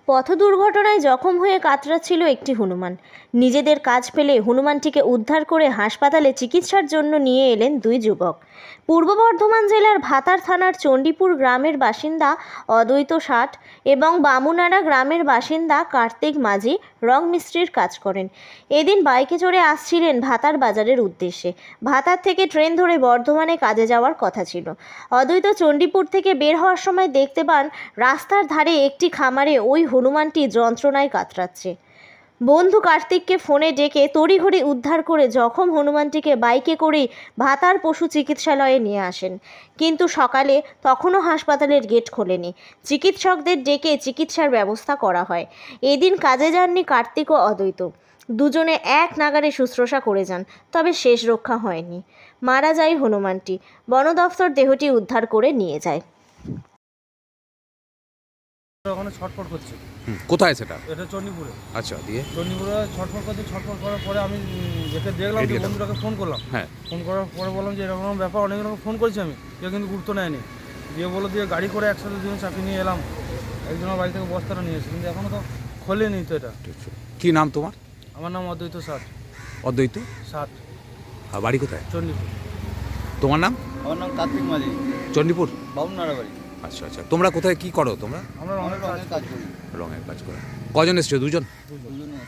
পথ দুর্ঘটনায় জখম হয়ে কাতরাচ্ছিল একটি হনুমান। নিজেদের কাজ ফেলে হনুমানটিকে উদ্ধার করে হাসপাতালে চিকিৎসার জন্য নিয়ে এলেন দুই যুবক। পূর্ব বর্ধমান জেলার ভাতার থানার চণ্ডীপুর গ্রামের বাসিন্দা অদ্বৈত ষাট এবং বামুনাড়া গ্রামের বাসিন্দা কার্তিক মাঝি রং মিস্ত্রির কাজ করেন। এদিন বাইকে চড়ে আসছিলেন ভাতার বাজারের উদ্দেশ্যে। ভাতার থেকে ট্রেন ধরে বর্ধমানে কাজে যাওয়ার কথা ছিল। অদ্বৈত চণ্ডীপুর থেকে বের হওয়ার সময় দেখতে পান রাস্তার ধারে একটি খামারে ওই হনুমানটি যন্ত্রণায় কাতরাচ্ছে। বন্ধু কার্তিককে ফোনে ডেকে তড়িঘড়ি উদ্ধার করে জখম হনুমানটিকে বাইকে করে ভাতার পশু চিকিৎসালয়ে নিয়ে আসেন। কিন্তু সকালে তখনও হাসপাতালের গেট খোলেনি। চিকিৎসকদের ডেকে চিকিৎসার ব্যবস্থা করা হয়। এদিন কাজে যাননি কার্তিক ও অদ্বৈত। দুজনে এক নাগারে শুশ্রূষা করে যান, তবে শেষ রক্ষা হয়নি। মারা যায় হনুমানটি। বন দফতর দেহটি উদ্ধার করে নিয়ে যায়। ওখানে ছটফট করছে। কোথায় সেটা? এটা চণ্ডীপুরে। আচ্ছা, দিয়ে চণ্ডীপুরে ছটফট করছে। ছটফট করার পরে আমি দেখে দেখলাম যে বন্ধুটাকে ফোন করলাম। হ্যাঁ, ফোন করার পরে বললাম যে এরকম ব্যাপার, অনেক রকম ফোন করেছি আমি, কেউ কিন্তু গুরুত্ব নেয়নি। দিয়ে বলো দিয়ে গাড়ি করে একসাথে দুজন চাপিয়ে নিয়ে এলাম। একজনের বাড়ি থেকে বস্তাটা নিয়েছে, কিন্তু এখনও তো খোলেনি তো এটা। কি নাম তোমার? আমার নাম অদ্বৈত ষাট। অদ্বৈত ষাট, আর বাড়ি কোথায়? চণ্ডীপুর। তোমার নাম? আমার নাম কার্তিক মাঝি, চণ্ডীপুর। বাবুনাড়া বাড়ি। আচ্ছা আচ্ছা, তোমরা কোথায় কি করো? তোমরা আমরা অনেক কাজ করি। রঙের কাজ করো। কজন এসছো? দুজন? দুজনে